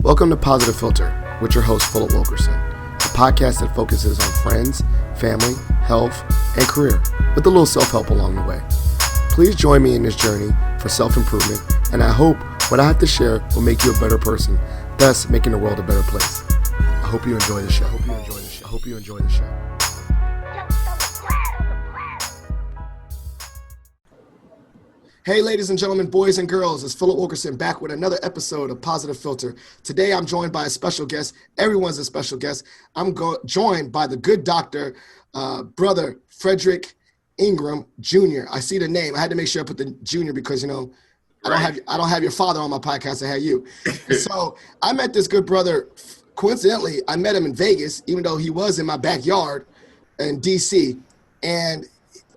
Welcome to Positive Philter with your host, Philip Wilkerson, a podcast that focuses on friends, family, health, and career, with a little self-help along the way. Please join me in this journey for self-improvement, and I hope what I have to share will make you a better person, thus making the world a better place. I hope you enjoy the show. I hope you enjoy the show. Hey, ladies and gentlemen, boys and girls, it's Philip Wilkerson back with another episode of Positive Philter. Today, I'm joined by a special guest. Everyone's a special guest. I'm joined by the good doctor, brother Frederick Engram Jr. I see the name. I had to make sure I put the junior because, I don't have your father on my podcast. I had you. So I met this good brother. Coincidentally, I met him in Vegas, even though he was in my backyard in D.C., and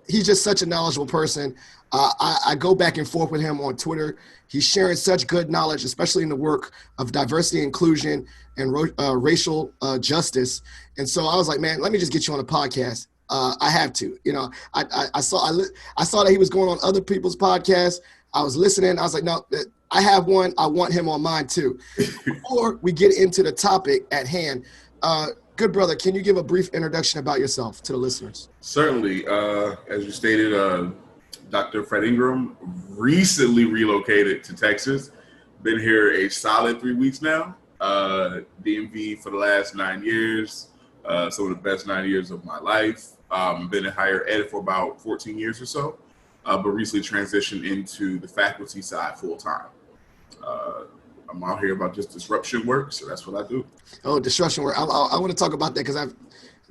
he's just such a knowledgeable person. I go back and forth with him on Twitter. He's sharing such good knowledge, especially in the work of diversity, inclusion, and racial justice. And so I was like, man, let me just get you on a podcast. I have to. I saw that he was going on other people's podcasts. I was listening. I was like, no, I have one. I want him on mine too. Before we get into the topic at hand, good brother, can you give a brief introduction about yourself to the listeners? Certainly. As you stated, Dr. Fred Engram recently relocated to Texas. Been here a solid 3 weeks now. DMV for the last 9 years. Some of the best 9 years of my life. Been in higher ed for about 14 years or so, but recently transitioned into the faculty side full time. I'm out here about just disruption work, so that's what I do. Oh, disruption work. I want to talk about that because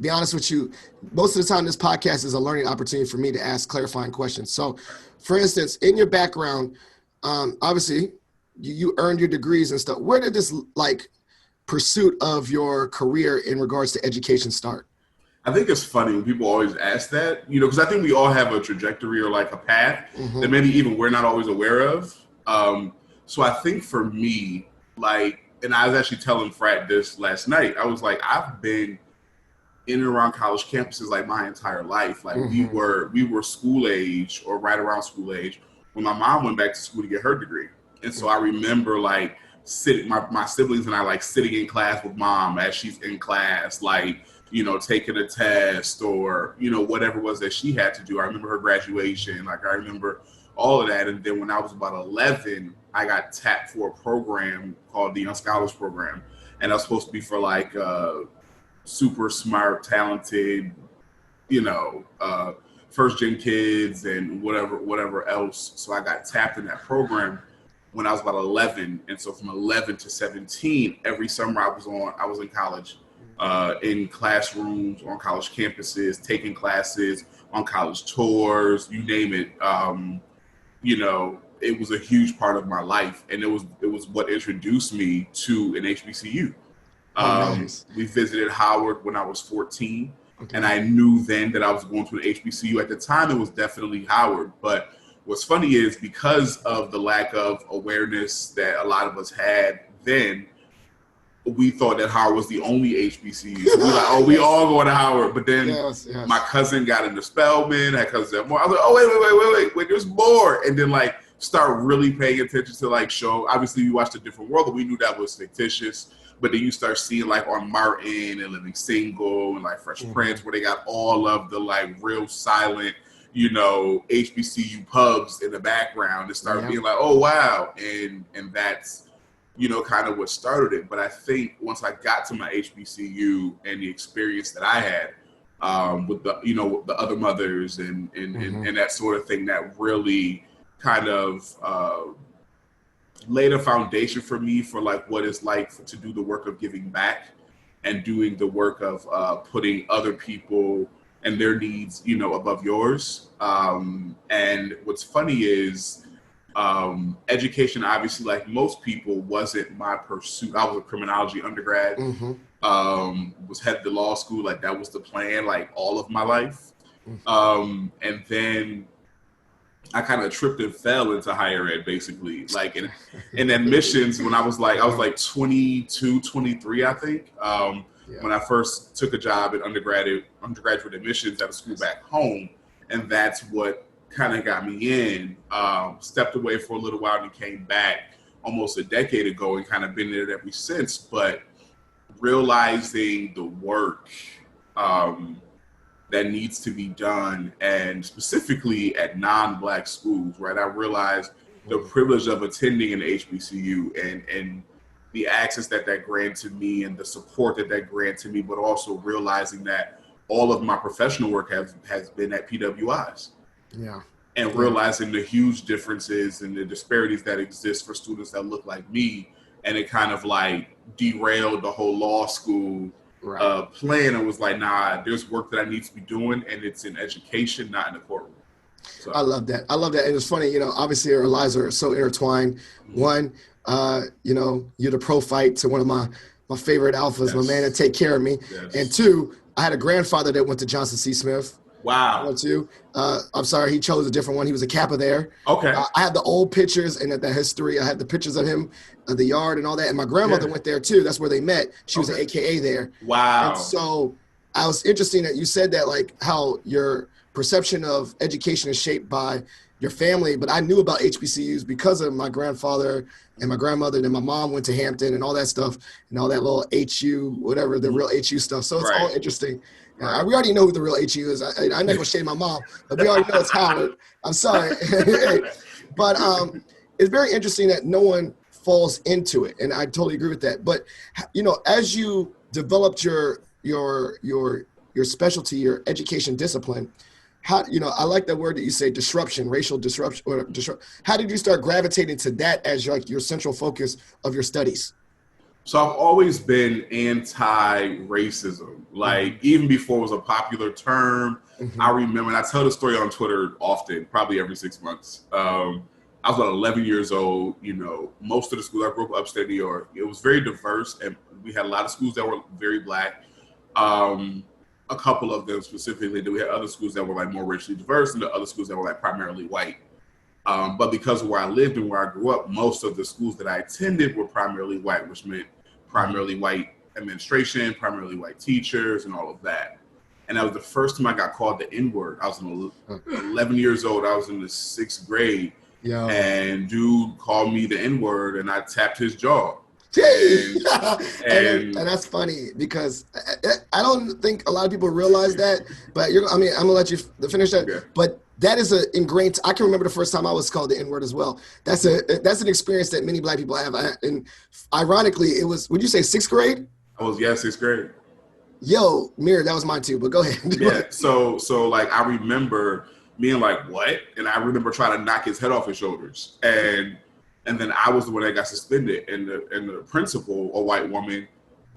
be honest with you, most of the time this podcast is a learning opportunity for me to ask clarifying questions. So, for instance, in your background, obviously, you earned your degrees and stuff. Where did this pursuit of your career in regards to education start? I think it's funny when people always ask that, because I think we all have a trajectory or a path that maybe even we're not always aware of. So I think for me, and I was actually telling Frat this last night, I was like, I've been in and around college campuses my entire life. We were school age or right around school age when my mom went back to school to get her degree. And so I remember sitting, my siblings and I sitting in class with mom as she's in class, taking a test or, whatever it was that she had to do. I remember her graduation. I remember all of that. And then when I was about 11, I got tapped for a program called the Young Scholars Program. And that was supposed to be for super smart, talented, first gen kids and whatever else. So I got tapped in that program when I was about 11. And so from 11 to 17, every summer I was in college, in classrooms, on college campuses, taking classes, on college tours, you name it. It was a huge part of my life. And it was what introduced me to an HBCU. Nice. We visited Howard when I was 14, okay. And I knew then that I was going to an HBCU. At the time, it was definitely Howard. But what's funny is because of the lack of awareness that a lot of us had then, we thought that Howard was the only HBCU. So we were like, we all going to Howard. But then my cousin got into Spelman. I was like, wait, there's more. And then start really paying attention to show. Obviously, we watched A Different World, but we knew that was fictitious. But then you start seeing on Martin and Living Single and Fresh Prince, where they got all of the real silent, HBCU pubs in the background and start being oh wow, and that's kind of what started it. But I think once I got to my HBCU and the experience that I had with the with the other mothers and that sort of thing, that really kind of laid a foundation for me for what it's to do the work of giving back and doing the work of putting other people and their needs, above yours. And what's funny is education, obviously, most people, wasn't my pursuit. I was a criminology undergrad, was headed to law school. That was the plan, all of my life. And then I kind of tripped and fell into higher ed, basically. In admissions, when I was 22, 23, I think, when I first took a job at undergraduate admissions at a school back home. And that's what kind of got me in. Stepped away for a little while and came back almost a decade ago and kind of been there ever since. But realizing the work that needs to be done, and specifically at non-Black schools, right? I realized the privilege of attending an HBCU and the access that granted me and the support that granted me, but also realizing that all of my professional work has been at PWIs. Yeah. And realizing the huge differences and the disparities that exist for students that look like me. And it kind of like derailed the whole law school plan. It was like, nah, there's work that I need to be doing, and it's in education, not in the courtroom. So. I love that. And it's funny, obviously our lives are so intertwined. One, you're the pro fight to one of my favorite alphas, my man that take care of me. Yes. And two, I had a grandfather that went to Johnson C. Smith. Wow. I'm sorry, he chose a different one. He was a Kappa there. Okay. I have the old pictures and the history. I have the pictures of him, the yard and all that. And my grandmother went there too. That's where they met. She was an AKA there. Wow. And so I was interesting that you said that, like how your perception of education is shaped by your family. But I knew about HBCUs because of my grandfather and my grandmother. Then my mom went to Hampton and all that stuff and all that little HU, whatever, the real HU stuff. So it's all interesting. We already know who the real HU is. I'm not going to shame my mom, but we already know it's Howard. I'm sorry. But it's very interesting that no one falls into it. And I totally agree with that. But, as you developed your specialty, your education discipline, I like that word that you say, disruption, racial disruption. How did you start gravitating to that as your central focus of your studies? So I've always been anti-racism, like even before it was a popular term. I remember, and I tell the story on Twitter often, probably every 6 months. I was about 11 years old. Most of the schools, I grew up upstate New York, it was very diverse, and we had a lot of schools that were very Black. A couple of them specifically, we had other schools that were like more racially diverse, and the other schools that were like primarily white. But because of where I lived and where I grew up, most of the schools that I attended were primarily white, which meant primarily white administration, primarily white teachers, and all of that. And that was the first time I got called the N-word. I was 11 years old. I was in the 6th grade. Yeah. And dude called me the N-word, and I tapped his jaw. And that's funny because I don't think a lot of people realize that. But I'm gonna let you finish that. Yeah. But that is an ingrained. I can remember the first time I was called the N-word as well. That's an experience that many Black people have. And ironically, it was. Would you say 6th grade? I was 6th grade. Yo, Mir, that was mine too. But go ahead. Yeah. So like I remember being like, what? And I remember trying to knock his head off his shoulders. And then I was the one that got suspended, and the principal, a white woman,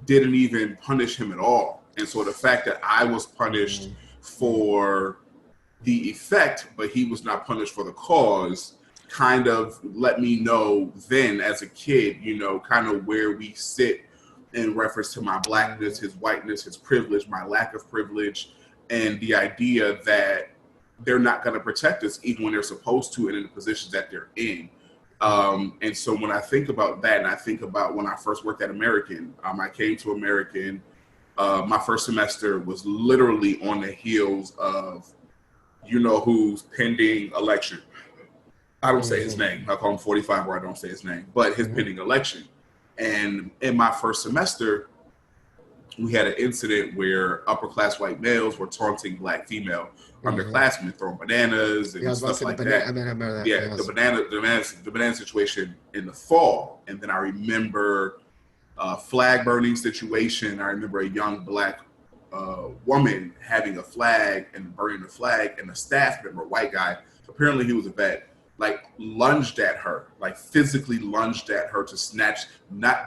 didn't even punish him at all. And so the fact that I was punished for the effect, but he was not punished for the cause, kind of let me know then as a kid, kind of where we sit in reference to my Blackness, his whiteness, his privilege, my lack of privilege, and the idea that they're not going to protect us even when they're supposed to and in the positions that they're in. And so when I think about that, and I think about when I first worked at American, I came to American, my first semester was literally on the heels of, who's pending election. I don't say his name. I call him 45 where I don't say his name, but his pending election. And in my first semester, we had an incident where upper class white males were taunting Black female underclassmen, throwing bananas and stuff like that. The banana situation in the fall. And then I remember a flag burning situation. I remember a young Black woman having a flag and burning the flag, and a staff member, white guy, apparently he was a vet, like lunged at her, like physically lunged at her to snatch,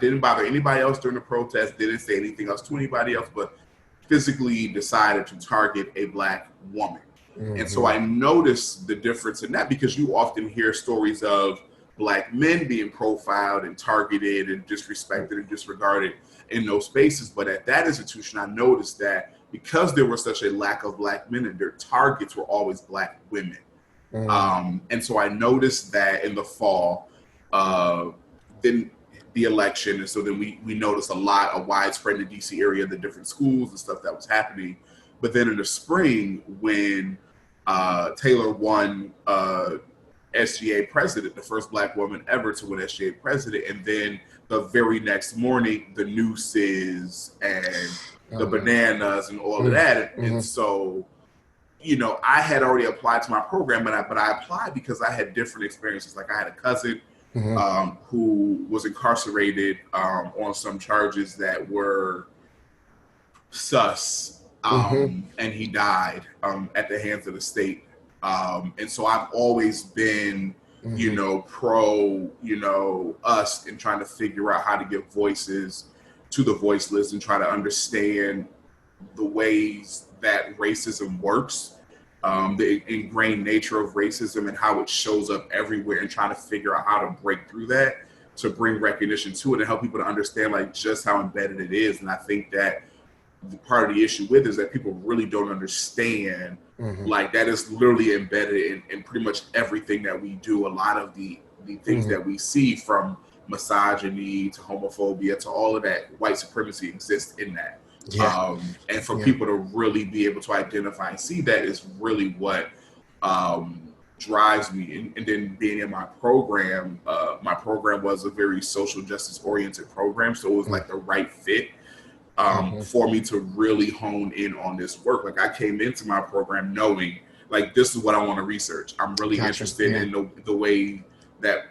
didn't bother anybody else during the protest, didn't say anything else to anybody else, but physically decided to target a Black woman. And so I noticed the difference in that, because you often hear stories of Black men being profiled and targeted and disrespected and disregarded in those spaces. But at that institution, I noticed that because there was such a lack of Black men, and their targets were always Black women. And so I noticed that in the fall, then the election. And so then we noticed a widespread in the DC area, the different schools and stuff that was happening. But then in the spring, when Taylor won SGA president, the first black woman ever to win SGA president. And then the very next morning, the nooses and the bananas and all of that. And so, you know, I had already applied to my program, but I applied because I had different experiences. Like I had a cousin who was incarcerated on some charges that were sus, and he died at the hands of the state. And so I've always been, you know, pro, you know, us in trying to figure out how to give voices to the voiceless and try to understand the ways that racism works, the ingrained nature of racism and how it shows up everywhere, and trying to figure out how to break through that to bring recognition to it and help people to understand like just how embedded it is. And I think that the part of the issue with is that people really don't understand like that is literally embedded in pretty much everything that we do. A lot of the things that we see, from misogyny to homophobia to all of that, white supremacy exists in that. And for people to really be able to identify and see that is really what drives me. And then being in my program was a very social justice oriented program, so it was like the right fit for me to really hone in on this work. Like I came into my program knowing like this is what I want to research. I'm really interested in the way that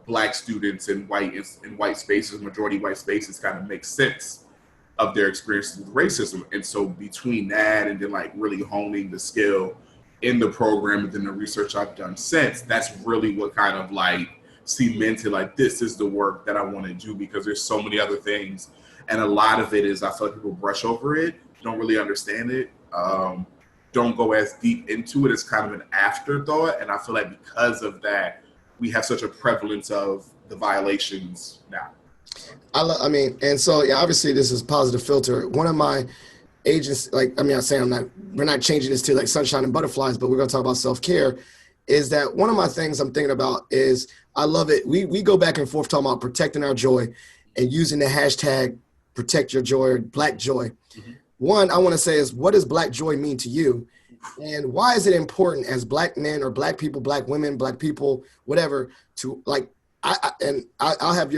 black students in white spaces, majority white spaces, kind of make sense of their experiences with racism. And so between that and then like really honing the skill in the program and then the research I've done since, that's really what kind of like cemented like this is the work that I want to do, because there's so many other things. And a lot of it is I feel like people brush over it, don't really understand it, don't go as deep into it. It's kind of an afterthought. And I feel like because of that, we have such a prevalence of the violations now. I mean, and so yeah, obviously this is Positive Philter. One of my agents, like, I mean, I'm saying we're not changing this to like sunshine and butterflies, but we're gonna talk about self-care. Is that one of my things I'm thinking about is I love it. We go back and forth talking about protecting our joy and using the hashtag protect your joy or Black joy. One, I want to say is, what does Black joy mean to you? And why is it important as Black men or Black people, Black women, Black people, whatever, to like, I'll have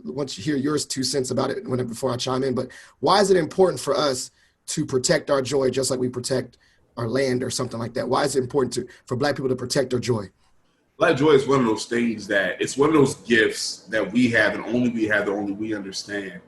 once you hear yours 2 cents about it before I chime in, but why is it important for us to protect our joy just like we protect our land or something like that? Why is it important for Black people to protect their joy? Black joy is one of those things that it's one of those gifts that we have and only we have, that only we understand.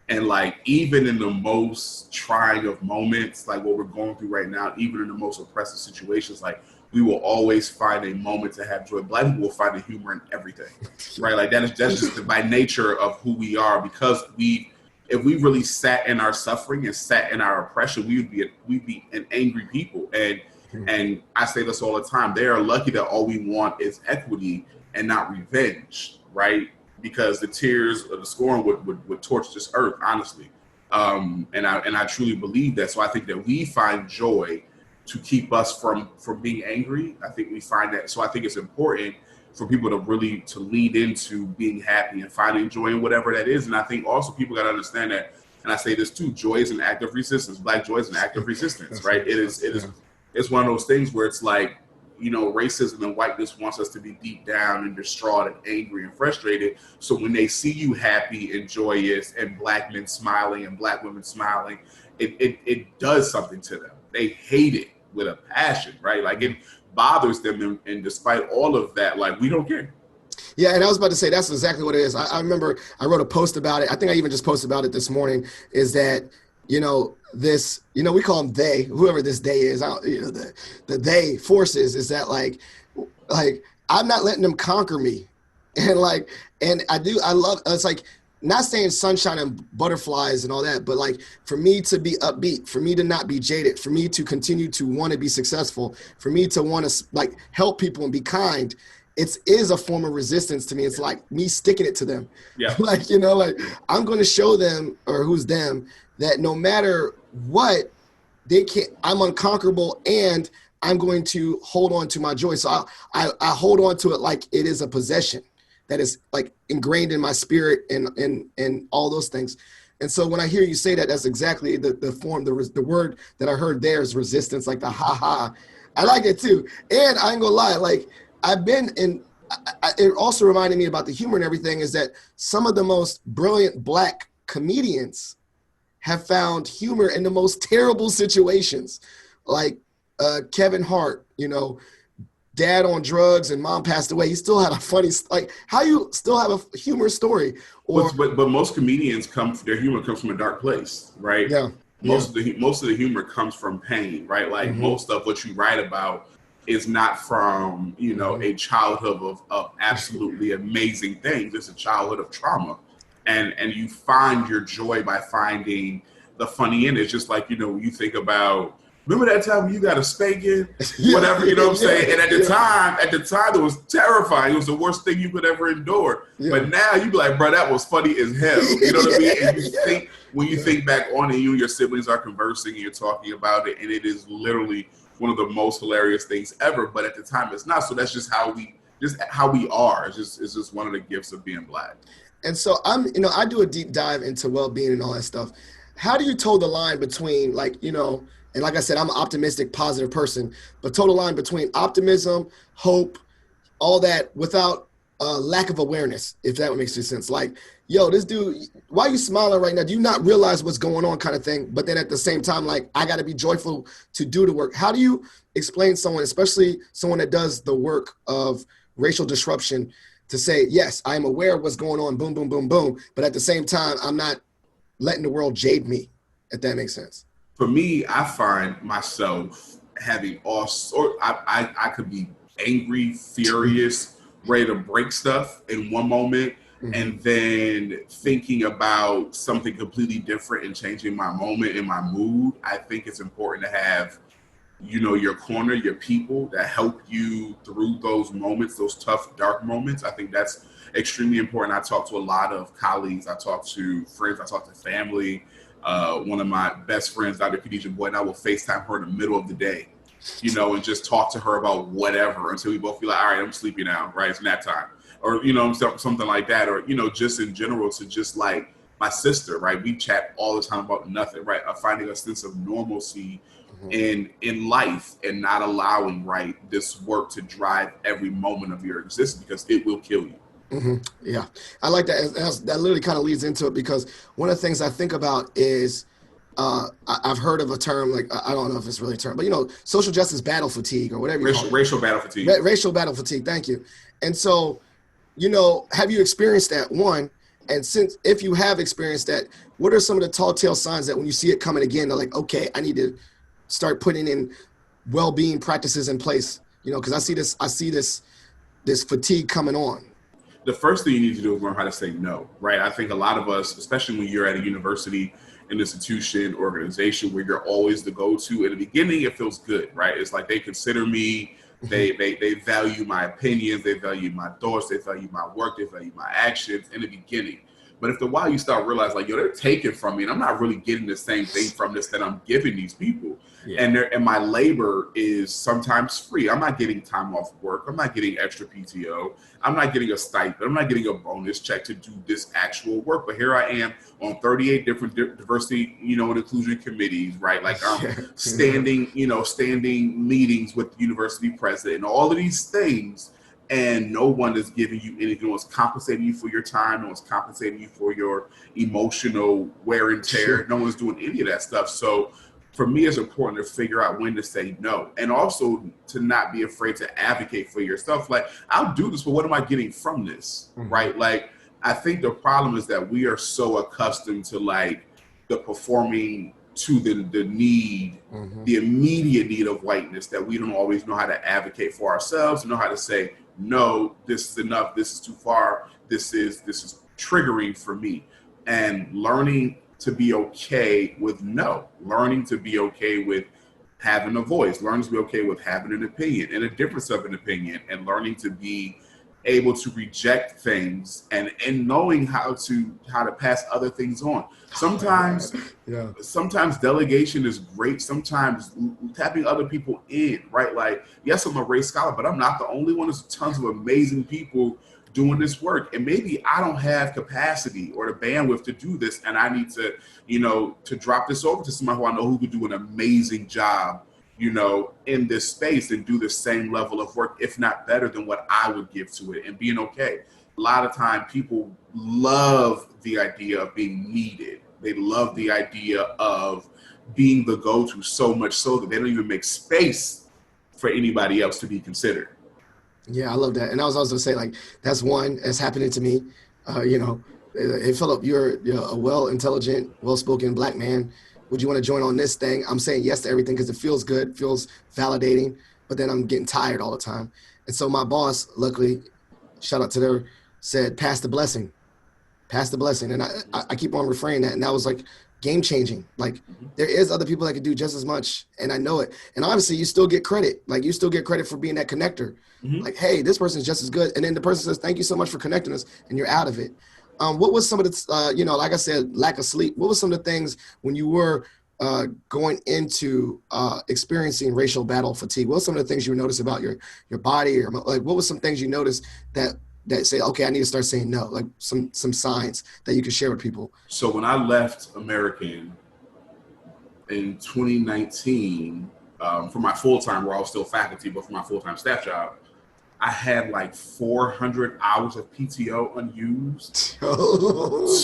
And like, even in the most trying of moments, like what we're going through right now, even in the most oppressive situations, like we will always find a moment to have joy. Black people will find the humor in everything, right? Like that's just by nature of who we are, because if we really sat in our suffering and sat in our oppression, we'd be an angry people. And I say this all the time, they are lucky that all we want is equity and not revenge, right? Because the tears of the scorn would torch this earth, honestly. And I truly believe that. So I think that we find joy to keep us from being angry. I think we find that. So I think it's important for people to really to lead into being happy and finding joy in whatever that is. And I think also people got to understand that, and I say this too, joy is an act of resistance. Black joy is an act of resistance, right? It's one of those things where it's like, you know, racism and whiteness wants us to be deep down and distraught and angry and frustrated. So when they see you happy and joyous and Black men smiling and Black women smiling, it does something to them. They hate it with a passion, right? Like it bothers them. And despite all of that, like we don't care. Yeah, and I was about to say that's exactly what it is. I remember I wrote a post about it. I think I even just posted about it this morning, is that, you know, this, you know, we call them they, whoever this they is, you know, the they forces, is that like I'm not letting them conquer me. And like, and I love, it's like, not saying sunshine and butterflies and all that, but like for me to be upbeat, for me to not be jaded, for me to continue to want to be successful, for me to want to like help people and be kind, it is a form of resistance to me. It's like me sticking it to them. Yeah. Like, you know, like I'm going to show them, or who's them, that no matter what, they can't, I'm unconquerable, and I'm going to hold on to my joy. So I hold on to it like it is a possession that is like ingrained in my spirit and all those things. And so when I hear you say that, that's exactly the form, the word that I heard there is resistance, like the ha-ha. I like it too. And I ain't gonna lie, like I've been in it also reminded me about the humor and everything is that some of the most brilliant Black comedians have found humor in the most terrible situations, like Kevin Hart, dad on drugs and mom passed away. He still had a funny, like, how you still have a humor story? Or but most comedians their humor comes from a dark place, right? yeah, Most of the humor comes from pain, right? Like most of what you write about is not from a childhood of absolutely amazing things. It's a childhood of trauma, and you find your joy by finding the funny in it. It's just like you think about. Remember that time when you got a spanking, whatever, you know what I'm saying? And at the time, it was terrifying. It was the worst thing you could ever endure. Yeah. But now you be like, bro, that was funny as hell. You know what I mean? And you think, when you think back on it, you and your siblings are conversing and you're talking about it, and it is literally one of the most hilarious things ever. But at the time, it's not. So that's just how we are. It's just one of the gifts of being Black. And so I do a deep dive into well-being and all that stuff. How do you toe the line between and like I said, I'm an optimistic, positive person, but toe the line between optimism, hope, all that without lack of awareness, if that makes any sense. Like, yo, this dude, why are you smiling right now? Do you not realize what's going on kind of thing? But then at the same time, like, I got to be joyful to do the work. How do you explain someone, especially someone that does the work of racial disruption, to say, yes, I'm aware of what's going on, boom, boom, boom, boom, but at the same time, I'm not letting the world jade me, if that makes sense? For me, I find myself having I could be angry, furious, ready to break stuff in one moment, and then thinking about something completely different and changing my moment and my mood. I think it's important to have, your corner, your people that help you through those moments, those tough, dark moments. I think that's extremely important. I talk to a lot of colleagues. I talk to friends. I talk to family. One of my best friends, Dr. Khadijah Boyd, and I will FaceTime her in the middle of the day, and just talk to her about whatever until we both be like, all right, I'm sleepy now, right? It's nap time. Or, something like that. Or, just in general, to just like my sister, right? We chat all the time about nothing, right? Finding a sense of normalcy in life and not allowing, right, this work to drive every moment of your existence, because it will kill you. Yeah, I like that. That literally kind of leads into it, because one of the things I think about is I've heard of a term, like, I don't know if it's really a term, but social justice battle fatigue, or whatever you call it. Racial battle fatigue. Racial battle fatigue. Thank you. And so, have you experienced that, one? And if you have experienced that, what are some of the tall tale signs that when you see it coming again, they're like, okay, I need to start putting in well-being practices in place, because I see this fatigue coming on. The first thing you need to do is learn how to say no, right? I think a lot of us, especially when you're at a university, an institution, organization where you're always the go-to, in the beginning, it feels good, right? It's like they consider me, they value my opinions, they value my thoughts, they value my work, they value my actions in the beginning. But after a while, you start realizing, like, yo, they're taking from me, and I'm not really getting the same thing from this that I'm giving these people. Yeah. And my labor is sometimes free. I'm not getting time off work. I'm not getting extra PTO. I'm not getting a stipend. I'm not getting a bonus check to do this actual work. But here I am on 38 different diversity, and inclusion committees, right? Like, I'm standing meetings with the university president and all of these things. And no one is giving you anything. No one's compensating you for your time. No one's compensating you for your emotional wear and tear. No one's doing any of that stuff. So for me, it's important to figure out when to say no, and also to not be afraid to advocate for yourself. Like, I'll do this, but what am I getting from this, right? Like, I think the problem is that we are so accustomed to, like, the performing to the need, the immediate need of whiteness, that we don't always know how to advocate for ourselves, know how to say, no, this is enough, this is too far, this is triggering for me. And learning to be okay with no, learning to be okay with having a voice, learning to be okay with having an opinion and a difference of an opinion, and learning to be able to reject things and knowing how to pass other things on. Sometimes delegation is great. Sometimes tapping other people in, right? Like, yes, I'm a race scholar, but I'm not the only one. There's tons of amazing people doing this work. And maybe I don't have capacity or the bandwidth to do this. And I need to, to drop this over to somebody who I know who could do an amazing job in this space and do the same level of work, if not better than what I would give to it, and being okay. A lot of time people love the idea of being needed. They love the idea of being the go-to, so much so that they don't even make space for anybody else to be considered. Yeah, I love that. And I was also say like that's one that's happening to me. You know, hey Philip, you're a well intelligent, well spoken black man. Would you want to join on this thing? I'm saying yes to everything because it feels good, feels validating. But then I'm getting tired all the time. And so my boss, luckily, shout out to her, said pass the blessing, pass the blessing. And I keep on refraining that, and that was like game changing. Like there is other people that can do just as much, and I know it. And obviously, you still get credit. Like you still get credit for being that connector. Mm-hmm. Like, hey, this person's just as good. And then the person says, thank you so much for connecting us, and you're out of it. What was some of the, like I said, lack of sleep? What was some of the things when you were going into experiencing racial battle fatigue? What were some of the things you noticed about your body, or like what was some things you noticed that say, okay, I need to start saying no, like some signs that you can share with people? So when I left American in 2019 for my full-time, where I was still faculty, but for my full-time staff job, I had like 400 hours of PTO unused,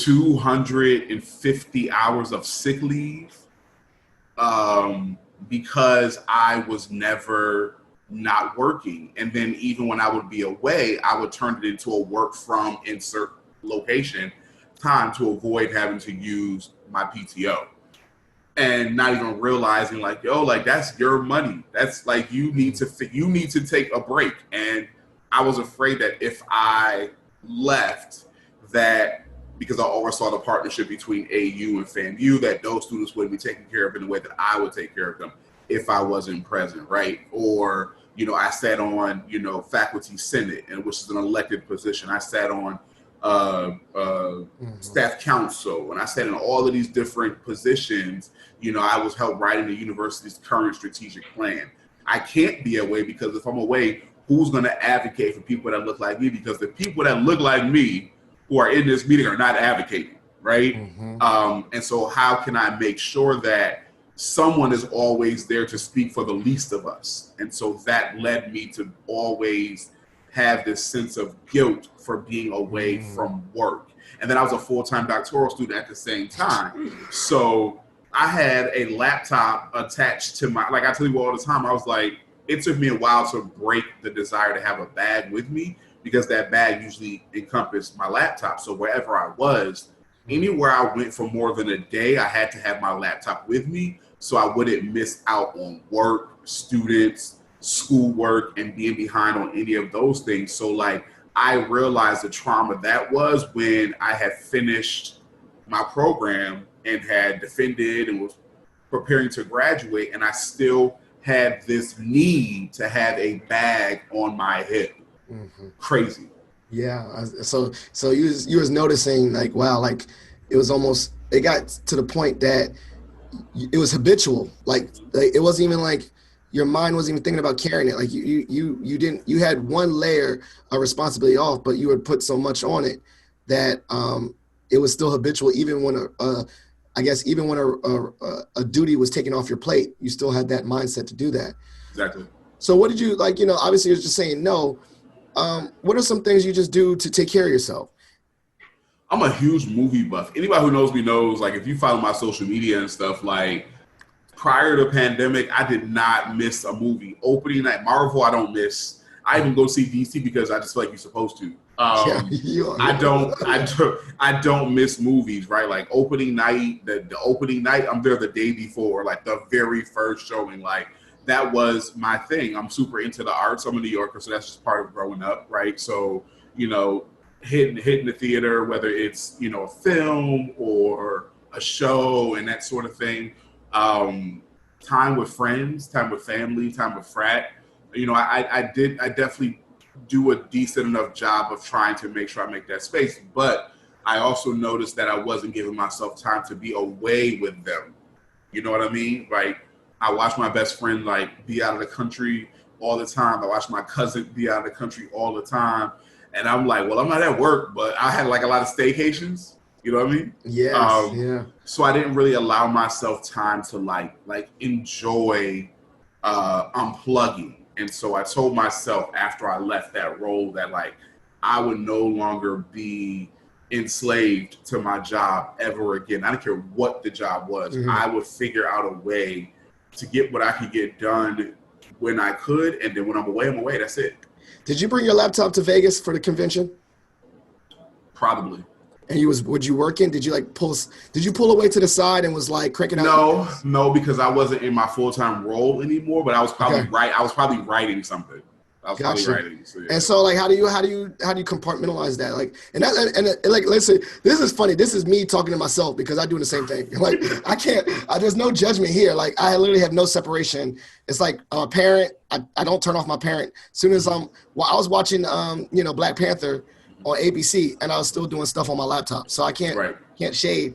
250 hours of sick leave, because I was never not working. And then even when I would be away, I would turn it into a work from insert location time to avoid having to use my PTO. And not even realizing like, yo, like that's your money. That's like you need to take a break. And I was afraid that if I left, that because I oversaw the partnership between AU and FAMU, that those students wouldn't be taken care of in the way that I would take care of them if I wasn't present, right? Or I sat on faculty senate, and which is an elected position. I sat on staff council, and I sat in all of these different positions. I was helped writing the university's current strategic plan. I can't be away because if I'm away, who's going to advocate for people that look like me? Because the people that look like me who are in this meeting are not advocating, right? And so how can I make sure that someone is always there to speak for the least of us? And so that led me to always have this sense of guilt for being away from work. And then I was a full-time doctoral student at the same time. So I had a laptop attached to my, like I tell you all the time, I was like, it took me a while to break the desire to have a bag with me, because that bag usually encompassed my laptop. So wherever I was, anywhere I went for more than a day, I had to have my laptop with me so I wouldn't miss out on work, students, schoolwork, and being behind on any of those things. So like I realized the trauma that was when I had finished my program and had defended and was preparing to graduate, and I still had this need to have a bag on my hip. Crazy. Yeah. So you was noticing like, wow, like it got to the point that it was habitual. Like it wasn't even like your mind wasn't even thinking about carrying it. Like you had one layer of responsibility off, but you would put so much on it that it was still habitual. Even when a duty was taken off your plate, you still had that mindset to do that. Exactly. So what did you like? Obviously you're just saying no. What are some things you just do to take care of yourself? I'm a huge movie buff. Anybody who knows me knows, like, if you follow my social media and stuff, like, prior to the pandemic, I did not miss a movie. Opening night, Marvel, I don't miss. I even go see DC because I just feel like you're supposed to. I don't miss movies, right? Like opening night, the opening night, I'm there the day before, like the very first showing. Like that was my thing. I'm super into the arts. I'm a New Yorker, so that's just part of growing up, right? So hitting the theater, whether it's a film or a show and that sort of thing. Time with friends, time with family, time with frat. I definitely do a decent enough job of trying to make sure I make that space. But I also noticed that I wasn't giving myself time to be away with them. You know what I mean? Like I watch my best friend like be out of the country all the time. I watch my cousin be out of the country all the time. And I'm like, well, I'm not at work, but I had like a lot of staycations. You know what I mean? Yes. Yeah. So I didn't really allow myself time to like enjoy unplugging. And so I told myself after I left that role that like I would no longer be enslaved to my job ever again. I don't care what the job was. Mm-hmm. I would figure out a way to get what I could get done when I could, and then when I'm away. That's it. Did you bring your laptop to Vegas for the convention? Probably. And would you working? Did you pull away to the side and was like cranking out? No, because I wasn't in my full-time role anymore, but I was probably I was probably writing something. Probably writing. So, yeah. And so like, how do you compartmentalize that? Like, and like, listen, this is funny. This is me talking to myself because I do the same thing. Like, there's no judgment here. Like, I literally have no separation. It's like I'm a parent. I don't turn off my parent. As soon as I was watching, Black Panther on ABC, and I was still doing stuff on my laptop. So I can't shade.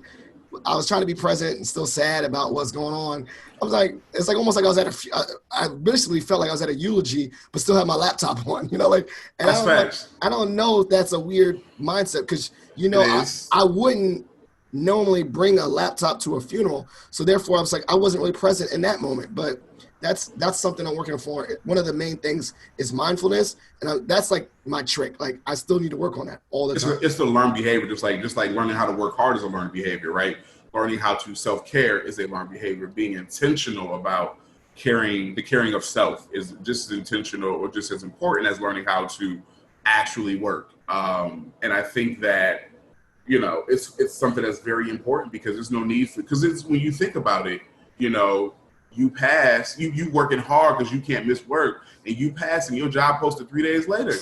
I was trying to be present and still sad about what's going on. I was like, it's like almost like I was I basically felt like I was at a eulogy, but still had my laptop on, like, and I don't know if that's a weird mindset because, I wouldn't normally bring a laptop to a funeral. So therefore I was like, I wasn't really present in that moment, but that's something I'm working for. One of the main things is mindfulness. And that's like my trick. Like I still need to work on that all the time. It's the learned behavior. Just like learning how to work hard is a learned behavior, right? Learning how to self-care is a learned behavior. Being intentional about the caring of self is just as intentional or just as important as learning how to actually work. And I think that, it's something that's very important because there's no need because it's when you think about it, you pass, you working hard because you can't miss work, and you pass and your job posted 3 days later.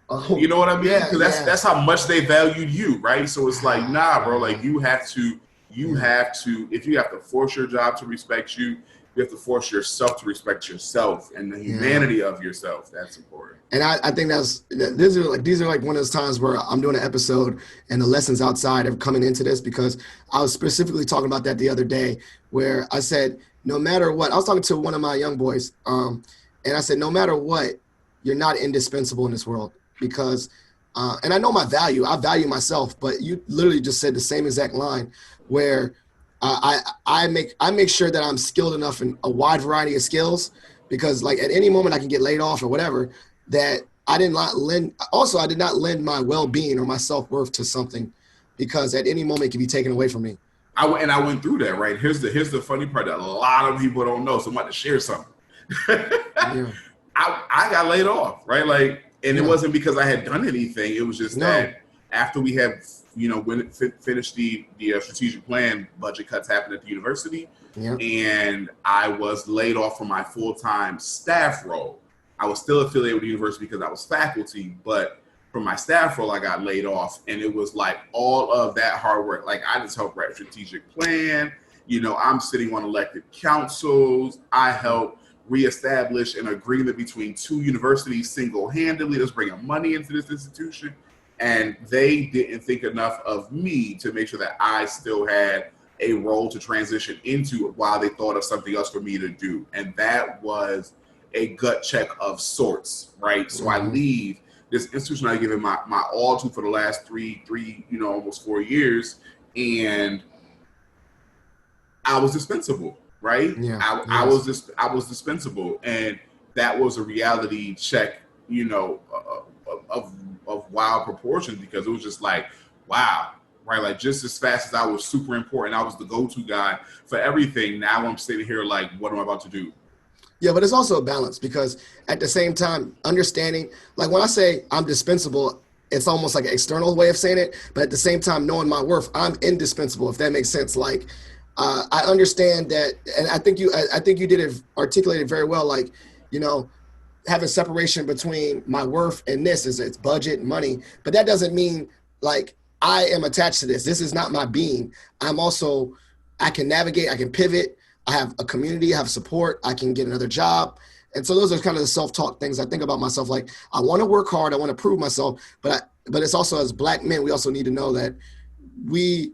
Oh, you know what I mean? Because that's how much they valued you, right? So it's like, nah, bro, like you have to, if you have to force your job to respect you, you have to force yourself to respect yourself and the humanity of yourself. That's important. And I think these are like one of those times where I'm doing an episode and the lessons outside are coming into this, because I was specifically talking about that the other day where I said, no matter what, I was talking to one of my young boys, and I said, no matter what, you're not indispensable in this world because, and I know my value, I value myself, but you literally just said the same exact line where I make sure that I'm skilled enough in a wide variety of skills, because like at any moment I can get laid off or whatever, that I did not lend my well-being or my self-worth to something, because at any moment it can be taken away from me. I went through that, right? Here's the funny part that a lot of people don't know. So I'm about to share something. I got laid off, right? Like, and it wasn't because I had done anything. It was just that after we had, when it finished the strategic plan, budget cuts happened at the university, and I was laid off from my full-time staff role. I was still affiliated with the university because I was faculty, but from my staff role, I got laid off, and it was like all of that hard work. Like I just helped write a strategic plan. I'm sitting on elected councils. I helped reestablish an agreement between two universities single-handedly that's bringing money into this institution. And they didn't think enough of me to make sure that I still had a role to transition into while they thought of something else for me to do. And that was a gut check of sorts, right? So I leave this institution I've given my all to for the last three, almost 4 years, and I was dispensable, right? I was dispensable, and that was a reality check, of wild proportions, because it was just like, wow, right? Like just as fast as I was super important, I was the go-to guy for everything. Now I'm sitting here like, what am I about to do? Yeah, but it's also a balance, because at the same time, understanding, like when I say I'm dispensable, it's almost like an external way of saying it. But at the same time, knowing my worth, I'm indispensable, if that makes sense. Like I understand that, and I think you did it, articulated very well. Like, having separation between my worth and this is it's budget and money, but that doesn't mean like I am attached to this. This is not my being. I can navigate, I can pivot. I have a community, I have support, I can get another job. And so those are kind of the self-talk things I think about myself. Like I want to work hard, I want to prove myself, but it's also, as Black men, we also need to know that we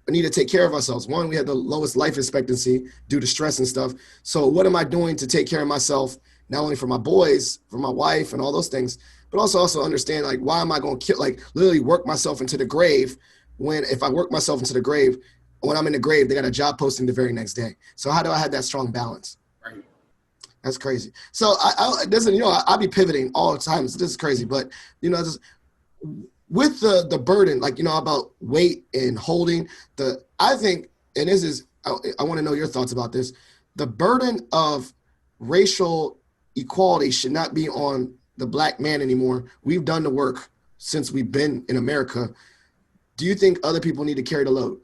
need to take care of ourselves. One, we have the lowest life expectancy due to stress and stuff. So what am I doing to take care of myself, not only for my boys, for my wife and all those things, but also understand like, why am I going to literally work myself into the grave, when if I work myself into the grave, when I'm in the grave, they got a job posting the very next day. So how do I have that strong balance? Right. That's crazy. So I listen, I be pivoting all the time. So this is crazy, but just with the burden, like, about weight and holding I think, and this is, I want to know your thoughts about this. The burden of racial equality should not be on the black man anymore. We've done the work since we've been in America. Do you think other people need to carry the load?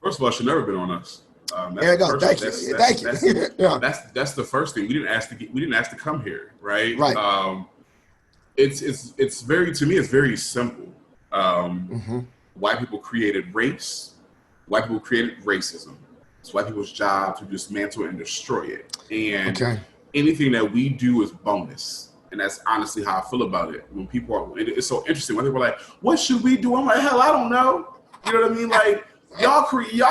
First of all, it should never been on us. That's There you the go. first. Thank you. Thank you. Yeah. That's the first thing. We didn't ask to come here, right? Right. It's very, to me, it's very simple. White people created race. White people created racism. It's white people's job to dismantle and destroy it. And anything that we do is bonus. And that's honestly how I feel about it. When people are, it's so interesting. When people are like, "What should we do?" I'm like, "Hell, I don't know." You know what I mean? Like, y'all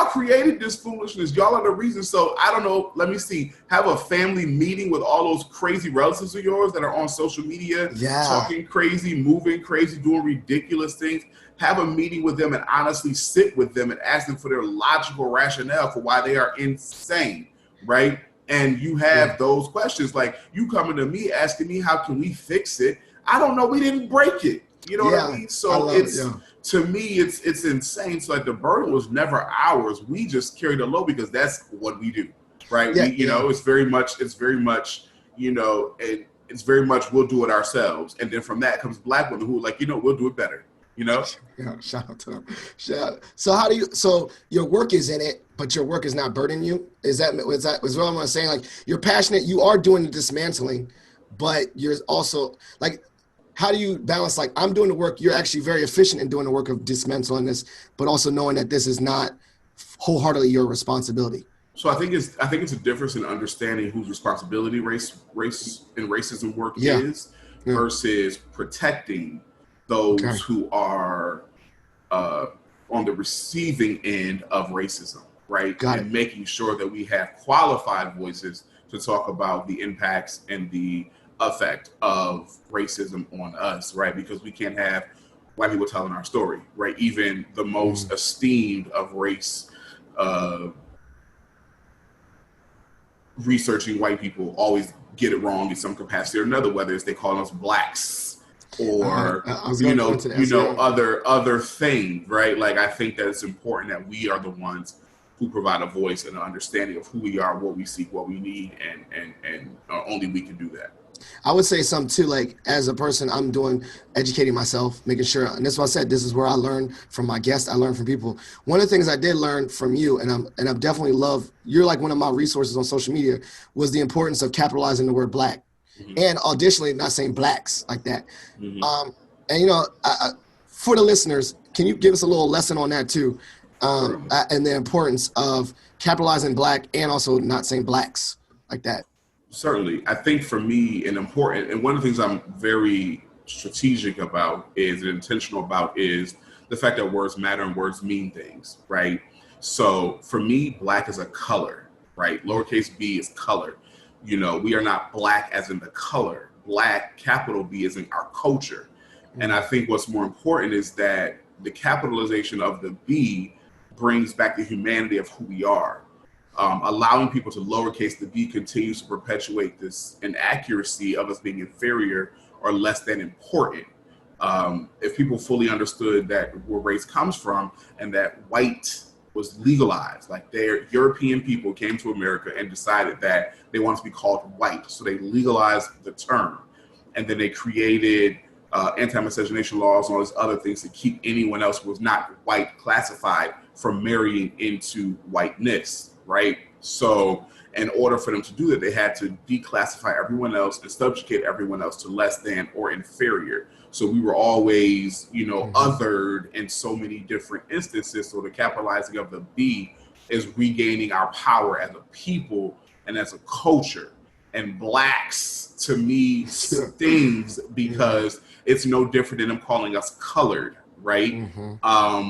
created this foolishness. Y'all are the reason. So I don't know. Let me see. Have a family meeting with all those crazy relatives of yours that are on social media, talking crazy, moving crazy, doing ridiculous things. Have a meeting with them and honestly sit with them and ask them for their logical rationale for why they are insane, right? And you have those questions, like you coming to me asking me how can we fix it? I don't know. We didn't break it. You know what I mean? So to me, it's insane. So like the burden was never ours. We just carried the load because that's what we do, right? It's very much, it's very much we'll do it ourselves. And then from that comes black women who are like, we'll do it better. Yeah, shout out to them. So your work is in it, but your work is not burdening you? Is what I'm saying? Like, you're passionate, you are doing the dismantling, but you're also like, how do you balance, like, I'm doing the work, you're actually very efficient in doing the work of dismantling this, but also knowing that this is not wholeheartedly your responsibility? So I think it's a difference in understanding whose responsibility race and racism work is versus protecting those who are on the receiving end of racism, right? And making sure that we have qualified voices to talk about the impacts and the effect of racism on us, right? Because we can't have white people telling our story, right? Even the most esteemed of race researching white people always get it wrong in some capacity or another, whether it's they call us blacks or other things, right? Like, I think that it's important that we are the ones who provide a voice and an understanding of who we are, what we seek, what we need, and only we can do that. I would say something too, like, as a person, I'm educating myself, making sure, and that's why I said this is where I learn from my guests, I learn from people. One of the things I did learn from you, and I'm definitely you're like one of my resources on social media, was the importance of capitalizing the word black. And additionally, not saying blacks like that. And for the listeners, can you give us a little lesson on that too? And the importance of capitalizing black and also not saying blacks like that. Certainly. I think for me, and one of the things I'm very strategic about and intentional about is the fact that words matter and words mean things, right? So for me, black is a color, right? Lowercase b is color. We are not black as in the color. Black, capital B, is in our culture. And I think what's more important is that the capitalization of the B brings back the humanity of who we are. Allowing people to lowercase the b continues to perpetuate this inaccuracy of us being inferior or less than important. If people fully understood that where race comes from and that white was legalized, like European people came to America and decided that they wanted to be called white, so they legalized the term, and then they created anti-miscegenation laws and all these other things to keep anyone else who was not white classified from marrying into whiteness. Right. So in order for them to do that, they had to declassify everyone else and subjugate everyone else to less than or inferior. So we were always, othered in so many different instances. So the capitalizing of the B is regaining our power as a people and as a culture. And blacks, to me, stings because it's no different than them calling us colored. Right.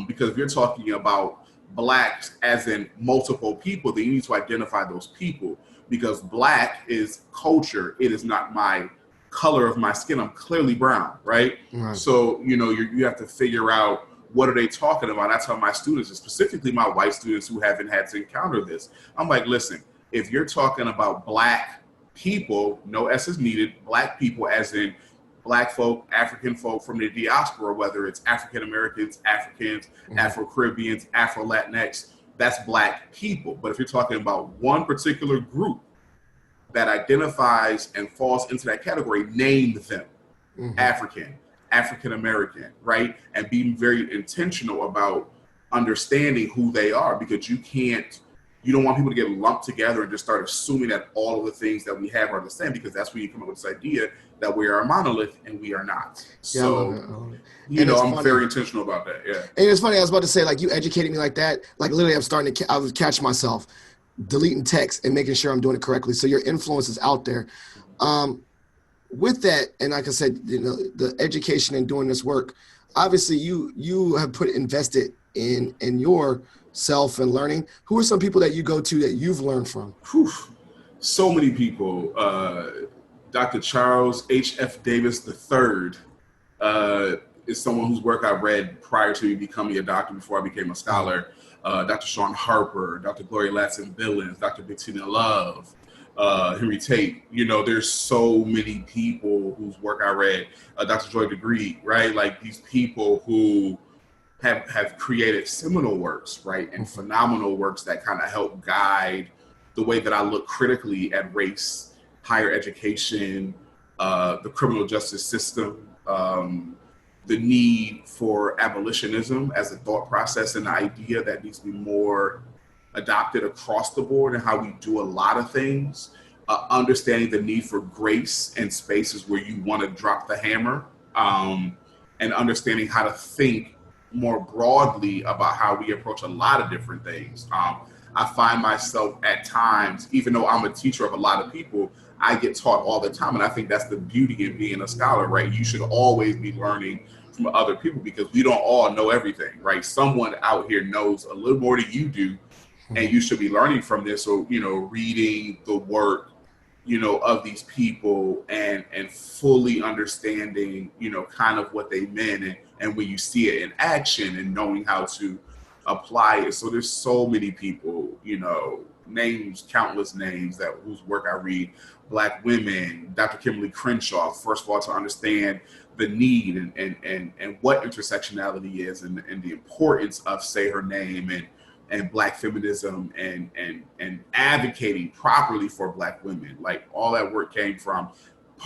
Because if you're talking about blacks as in multiple people, then you need to identify those people, because black is culture. It is not my color of my skin. I'm clearly brown, right? So, you have to figure out what are they talking about. I tell my students, and specifically my white students who haven't had to encounter this, I'm like, listen, if you're talking about black people, no S is needed, black people as in black folk, African folk from the diaspora, whether it's African Americans, Africans, Afro-Caribbeans, Afro-Latinx, that's black people. But if you're talking about one particular group that identifies and falls into that category, name them. African, African American, right? And being very intentional about understanding who they are, because you don't want people to get lumped together and just start assuming that all of the things that we have are the same, because that's when you come up with this idea that we are a monolith and we are not. So, I love it. I'm very intentional about that. Yeah. And it's funny, I was about to say, like, you educating me like that, like literally I'm starting to, I was catch myself deleting text and making sure I'm doing it correctly. So your influence is out there. With that, and like I said, the education and doing this work, obviously you have invested in yourself and learning. Who are some people that you go to that you've learned from? Whew. So many people. Dr. Charles H.F. Davis III is someone whose work I read prior to becoming a doctor, before I became a scholar. Dr. Sean Harper, Dr. Gloria Ladson-Billings, Dr. Bettina Love, Henry Tate. There's so many people whose work I read. Dr. Joy DeGree, right? Like, these people who have created seminal works, right? And phenomenal works that kind of help guide the way that I look critically at race, higher education, the criminal justice system, the need for abolitionism as a thought process and the idea that needs to be more adopted across the board and how we do a lot of things, understanding the need for grace and spaces where you want to drop the hammer, and understanding how to think more broadly about how we approach a lot of different things. I find myself at times, even though I'm a teacher of a lot of people, I get taught all the time. And I think that's the beauty of being a scholar, right? You should always be learning from other people, because we don't all know everything, right? Someone out here knows a little more than you do, and you should be learning from this. So, reading the work, of these people and fully understanding, kind of what they meant, and when you see it in action and knowing how to apply it. So there's so many people, names, countless names whose work I read. Black women, Dr. Kimberly Crenshaw, first of all, to understand the need and what intersectionality is, and the importance of Say Her Name and Black feminism and advocating properly for Black women. Like, all that work came from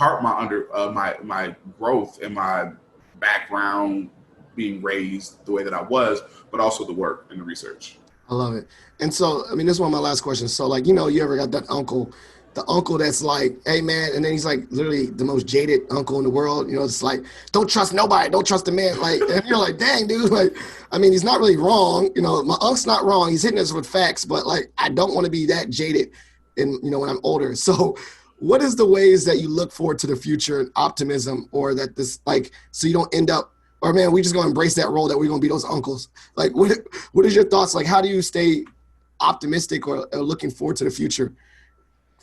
my growth and my background, being raised the way that I was, but also the work and the research. I love it. And so, this is one of my last questions. So, like, you ever got that uncle, the uncle that's like, hey man, and then he's like literally the most jaded uncle in the world. It's like, don't trust nobody, don't trust a man. Like, and you're like, dang, dude. Like, he's not really wrong. My uncle's not wrong. He's hitting us with facts, but like, I don't want to be that jaded, and when I'm older. So, what is the ways that you look forward to the future and optimism, or that this, like, so you don't end up, or man, we just gonna embrace that role that we're gonna be those uncles? Like, what is your thoughts? Like, how do you stay optimistic or looking forward to the future?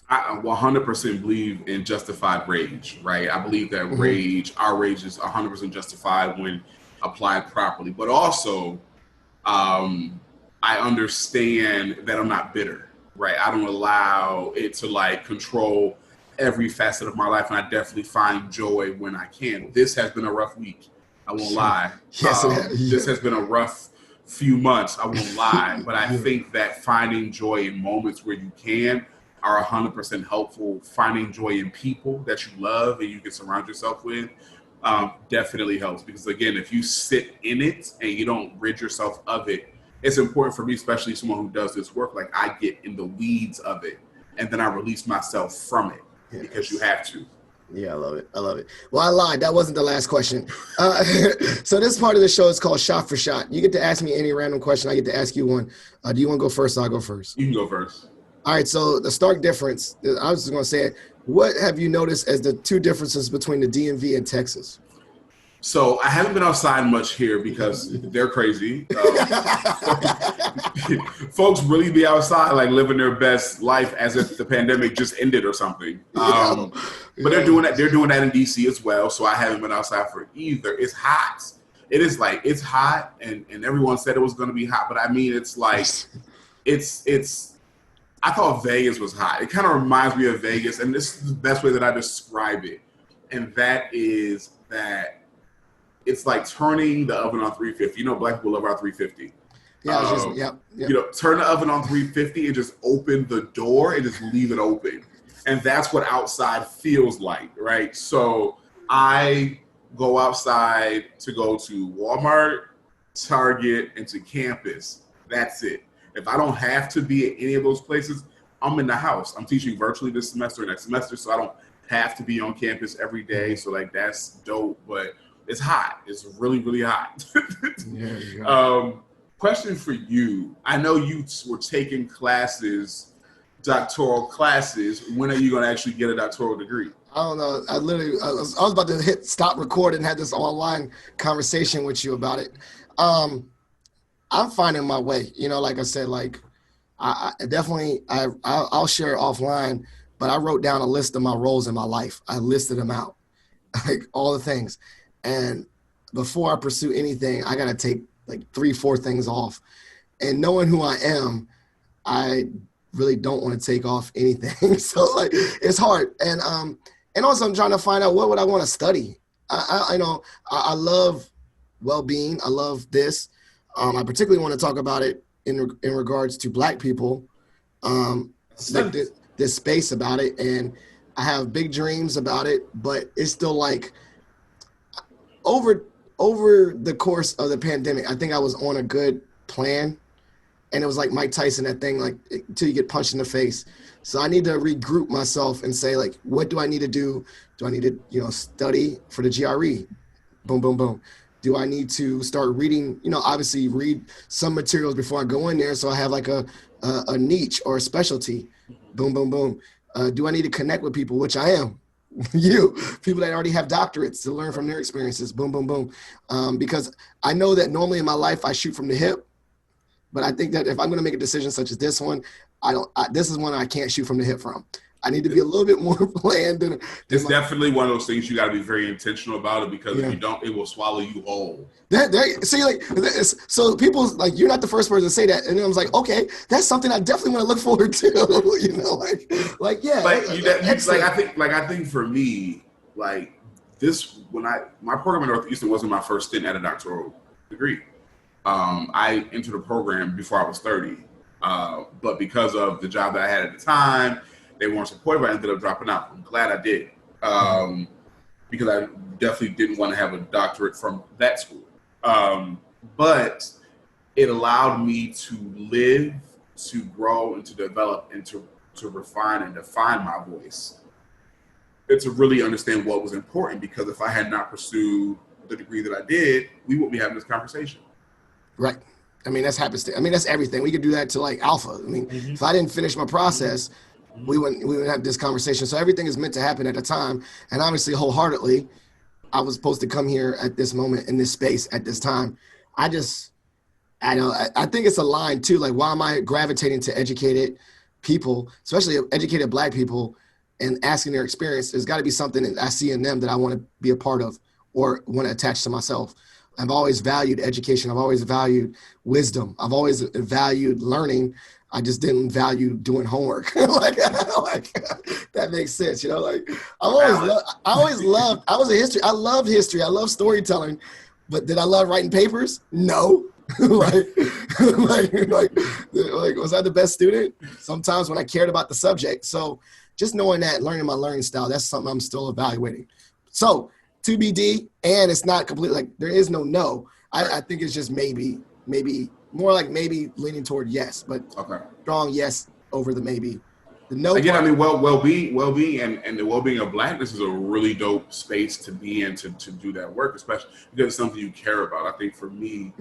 I 100% believe in justified rage, right? I believe that our rage is 100% justified when applied properly. But also, I understand that I'm not bitter, right? I don't allow it to like control every facet of my life, and I definitely find joy when I can. This has been a rough week. I won't lie. Yes, it has. Yeah. This has been a rough few months. I won't lie. But I think that finding joy in moments where you can are 100% helpful. Finding joy in people that you love and you can surround yourself with definitely helps. Because again, if you sit in it and you don't rid yourself of it, it's important for me, especially someone who does this work, like I get in the weeds of it and then I release myself from it because you have to. Yeah, I love it. I love it. Well, I lied. That wasn't the last question. So this part of the show is called Shot for Shot. You get to ask me any random question. I get to ask you one. Do you want to go first? I'll go first. You can go first. All right. So the stark difference, I was just going to say it. What have you noticed as the two differences between the DMV and Texas? So I haven't been outside much here because they're crazy. Folks really be outside, like living their best life as if the pandemic just ended or something. But they're doing that. They're doing that in DC as well. So I haven't been outside for either. It's hot. It is like, it's hot, and everyone said it was going to be hot. But I mean, it's like, it's. I thought Vegas was hot. It kind of reminds me of Vegas, and this is the best way that I describe it. And that is that it's like turning the oven on 350. You know, black people love our 350. Yeah, it's just, yep. You know, turn the oven on 350 and just open the door and just leave it open. And that's what outside feels like, right? So I go outside to go to Walmart, Target, and to campus. That's it. If I don't have to be at any of those places, I'm in the house. I'm teaching virtually this semester, next semester, so I don't have to be on campus every day. So like that's dope, but it's hot. It's really, really hot. Yeah. Question for you. I know you were taking classes, doctoral classes. When are you going to actually get a doctoral degree? I don't know. I was about to hit stop recording and had this online conversation with you about it. I'm finding my way. You know, like I said, like I definitely, I'll share it offline, but I wrote down a list of my roles in my life. I listed them out, like all the things. And before I pursue anything, I got to take like 3-4 things off. And knowing who I am, I really don't want to take off anything. So like, it's hard. And also I'm trying to find out what would I want to study. I know I love well-being. I love this. I particularly want to talk about it in regards to Black people, like this space about it. And I have big dreams about it, but it's still like over the course of the pandemic, I think I was on a good plan, and it was like Mike Tyson, that thing, like until you get punched in the face. So I need to regroup myself and say, like, what do I need to do? Do I need to, study for the GRE? Boom, boom, boom. Do I need to start reading, obviously read some materials before I go in there so I have like a niche or a specialty? Boom, boom, boom. Do I need to connect with people, which I am? People that already have doctorates, to learn from their experiences. Boom, boom, boom. Because I know that normally in my life I shoot from the hip, but I think that if I'm going to make a decision such as this one, this is one I can't shoot from the hip from. I need to be a little bit more planned. It's definitely one of those things you got to be very intentional about it, because if you don't, it will swallow you whole. So people like, you're not the first person to say that, and I was like, okay, that's something I definitely want to look forward to. Yeah. I think for me, like this, my program at Northeastern wasn't my first stint at a doctoral degree. I entered a program before I was 30, but because of the job that I had at the time, they weren't supportive. I ended up dropping out. I'm glad I did, because I definitely didn't want to have a doctorate from that school. But it allowed me to live, to grow, and to develop, and to refine and define my voice, and to really understand what was important. Because if I had not pursued the degree that I did, we wouldn't be having this conversation. Right. I mean, that's happenstance. I mean, that's everything. We could do that to like alpha. I mean, if I didn't finish my process, we wouldn't have this conversation. So everything is meant to happen at a time. And obviously, wholeheartedly, I was supposed to come here at this moment, in this space, at this time. I think it's a line too. Like, why am I gravitating to educated people, especially educated Black people, and asking their experience? There's got to be something that I see in them that I want to be a part of or want to attach to myself. I've always valued education. I've always valued wisdom. I've always valued learning. I just didn't value doing homework. like that makes sense, Like I was a history. I loved history. I love storytelling, but did I love writing papers? No. like was I the best student? Sometimes when I cared about the subject. So just knowing that, learning my learning style, that's something I'm still evaluating. So TBD, and it's not completely like there is no. I think it's just maybe more like maybe leaning toward yes, but strong yes over the maybe. The no. Again, I mean, well-being and the well-being of Blackness is a really dope space to be in to do that work, especially because it's something you care about. I think for me,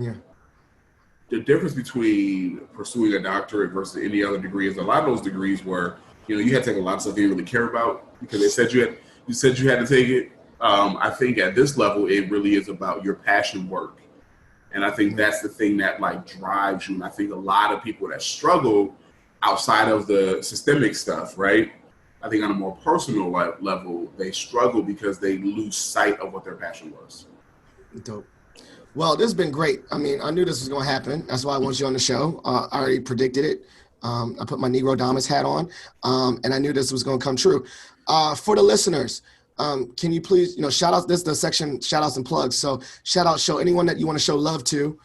the difference between pursuing a doctorate versus any other degree is a lot of those degrees where you had to take a lot of stuff you didn't really care about because they said you had to take it. I think at this level, it really is about your passion work. And I think that's the thing that like drives you. And I think a lot of people that struggle outside of the systemic stuff, right? I think on a more personal level, they struggle because they lose sight of what their passion was. Dope. Well, this has been great. I mean, I knew this was going to happen. That's why I want you on the show. I already predicted it. I put my Negro Damas hat on, and I knew this was going to come true. For the listeners, can you please, shout out, this is the section, shout outs and plugs. So show anyone that you want to show love to,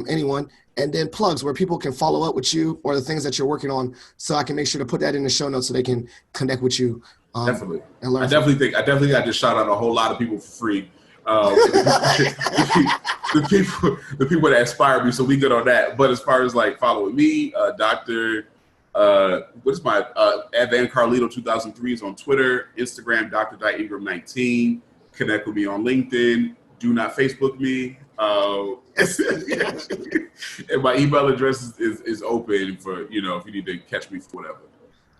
anyone, and then plugs where people can follow up with you or the things that you're working on. So I can make sure to put that in the show notes so they can connect with you. Definitely. And learn I definitely got to shout out a whole lot of people for free. The people that inspire me, so we good on that. But as far as like following me, Dr. What is my Van Carlito 2003 is on Twitter, Instagram, Dr.Engram19. Connect with me on LinkedIn. Do not Facebook me. And my email address is open for, if you need to catch me for whatever.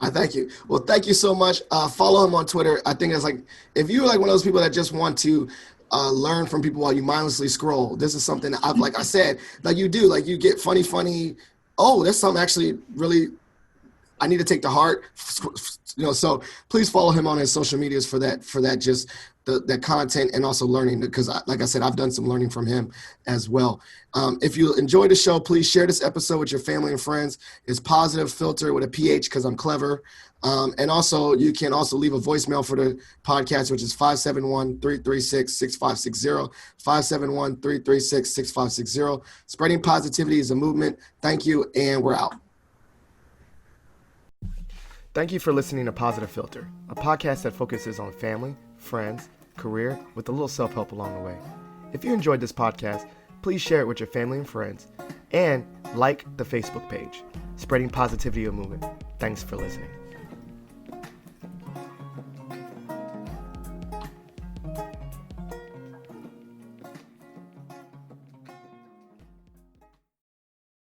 I thank you. Well, thank you so much. Follow him on Twitter. I think it's like, if you're like one of those people that just want to learn from people while you mindlessly scroll, this is something that I've, like I said, like you do, like you get funny. Oh, that's something actually really I need to take to heart. So please follow him on his social medias for that just that content and also learning, because like I said, I've done some learning from him as well. If you enjoyed the show, please share this episode with your family and friends. It's Positive Philter with a PH because I'm clever. And also you can also leave a voicemail for the podcast, which is 571-336-6560, 571-336-6560. Spreading positivity is a movement. Thank you. And we're out. Thank you for listening to Positive Philter, a podcast that focuses on family, friends, career, with a little self-help along the way. If you enjoyed this podcast, please share it with your family and friends, and like the Facebook page, Spreading Positivity a Movement. Thanks for listening.